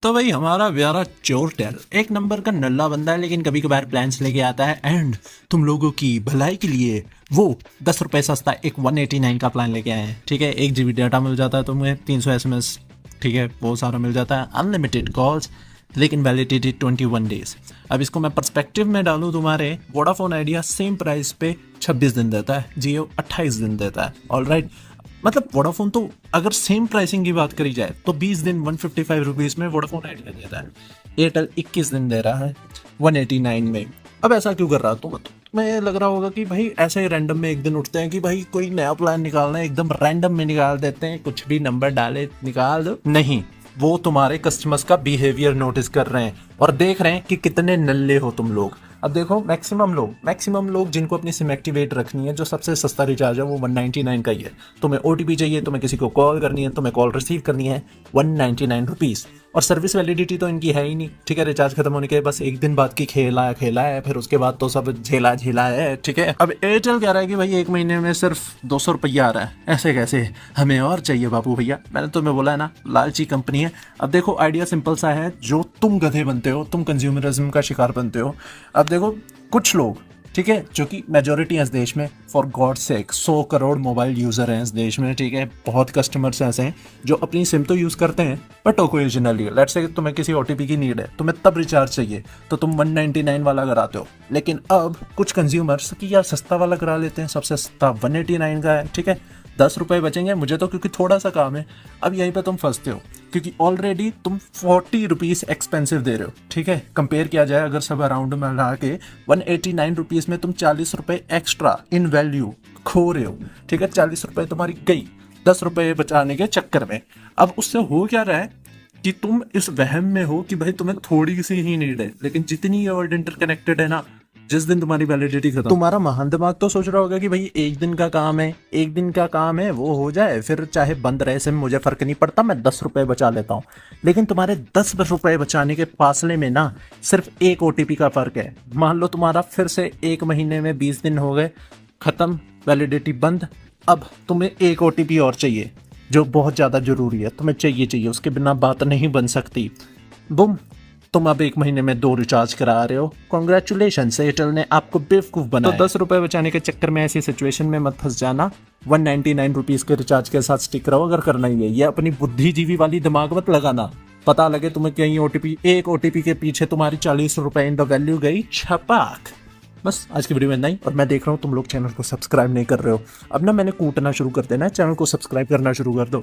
तो भाई हमारा प्यारा चोरटेल एक नंबर का नल्ला बंदा है, लेकिन कभी कभार प्लान्स लेके आता है एंड तुम लोगों की भलाई के लिए वो 10 रुपये सस्ता एक 189 का प्लान लेके आए हैं। ठीक है, 1 GB डाटा मिल जाता है तुम्हें, 300 SMS, ठीक है, वो सारा मिल जाता है, अनलिमिटेड कॉल्स, लेकिन वैलिडिटी 21 डेज। अब इसको मैं पर्सपेक्टिव में डालूँ, तुम्हारे वोडाफोन आइडिया सेम प्राइस पे 26 दिन देता है, जियो 28 दिन देता है। ऑलराइट, मतलब वोडाफोन तो अगर सेम प्राइसिंग की बात करी जाए तो 20 दिन 155 रुपीज़ में वोडाफोन आइडिया दे रहा है, एयरटेल 21 दिन दे रहा है 189 में। अब ऐसा क्यों कर रहा तो तुम्हें लग रहा होगा कि भाई ऐसे ही रैंडम में एक दिन उठते हैं कि भाई कोई नया प्लान निकालना है, एकदम रैंडम में निकाल देते हैं, कुछ भी नंबर डाले निकाल दो। नहीं, वो तुम्हारे कस्टमर्स का बिहेवियर नोटिस कर रहे हैं और देख रहे हैं कि कितने नल्ले हो तुम लोग। अब देखो, मैक्सिमम लोग जिनको अपनी सिम एक्टिवेट रखनी है, जो सबसे सस्ता रिचार्ज है वो 199 का ही है। तुम्हें OTP चाहिए, तुम्हें किसी को कॉल करनी है, तुम्हें कॉल रिसीव करनी है, 199 रुपीज़। और सर्विस वैलिडिटी तो इनकी है ही नहीं। ठीक है, रिचार्ज खत्म होने के बस एक दिन बाद की खेला है, फिर उसके बाद तो सब झेला है। ठीक है, अब एयरटेल कह रहा है कि भाई 1 महीने में सिर्फ 200 रुपया आ रहा है। ऐसे कैसे, हमें और चाहिए बाबू भैया। मैंने तुम्हें बोला है ना, लालची कंपनी है। अब देखो, आइडिया सिंपल सा है, जो तुम गधे बनते हो, तुम कंज्यूमरिज्म का शिकार बनते हो। अब देखो, कुछ लोग, ठीक है, जो कि मेजोरिटी है इस देश में, for God sake 100 crore mobile user हैं इस देश में। ठीक है, बहुत कस्टमर्स ऐसे हैं जो अपनी सिम तो यूज़ करते हैं बट ओकेजनली, लेट्स से तुम्हें किसी OTP की नीड है, तुम्हें तब रिचार्ज चाहिए तो तुम 199 वाला कराते हो। लेकिन अब कुछ कंज्यूमर्स की यार सस्ता वाला करा लेते हैं, सबसे सस्ता 189 का है। ठीक है, 10 रुपये बचेंगे मुझे तो, क्योंकि थोड़ा सा काम है। अब यहीं पे तुम फंसते हो, क्योंकि ऑलरेडी तुम 40 रुपीज़ एक्सपेंसिव दे रहे हो। ठीक है, कंपेयर किया जाए अगर सब अराउंड में लगा के 189 रुपीज़ में तुम 40 रुपये एक्स्ट्रा इन वैल्यू खो रहे हो। ठीक है, 40 रुपये तुम्हारी गई 10 रुपये बचाने के चक्कर में। अब उससे हो क्या रहा है कि तुम इस वहम में हो कि भाई तुम्हें थोड़ी सी ही नीड है, लेकिन जितनी ये वर्ल्ड इंटरकनेक्टेड है ना, जिस दिन तुम्हारी वैलिडिटी खत्म, तुम्हारा महान दिमाग तो सोच रहा होगा कि भाई एक दिन का काम है, वो हो जाए, फिर चाहे बंद रहे सिम, मुझे फर्क नहीं पड़ता, मैं 10 रुपये बचा लेता हूँ। लेकिन तुम्हारे 10 रुपये बचाने के फासले में ना सिर्फ एक OTP का फर्क है। मान लो तुम्हारा फिर से 1 महीने में 20 दिन हो गए, खत्म, वैलिडिटी बंद। अब तुम्हें एक OTP और चाहिए, जो बहुत ज़्यादा ज़रूरी है, तुम्हें चाहिए, उसके बिना बात नहीं बन सकती। बुम, तुम अब 1 महीने में 2 रिचार्ज करा रहे हो। कॉन्ग्रेचुलेशन, एयरटेल ने आपको बेवकूफ़ बनाया। तो 10 रुपये बचाने के चक्कर में ऐसी सिचुएशन में मत फंस जाना। 199 रुपीज़ के रिचार्ज के साथ स्टिक रहो अगर करना ही है। ये अपनी बुद्धिजीवी वाली दिमाग मत लगाना। पता लगे तुम्हें कहीं एक OTP के पीछे तुम्हारी 40 रुपये इन द वैल्यू गई, छपाक। बस आज की वीडियो में इतना ही। और मैं देख रहा हूँ तुम लोग चैनल को सब्सक्राइब नहीं कर रहे हो। अब ना मैंने कूटना शुरू कर देना है, चैनल को सब्सक्राइब करना शुरू कर दो।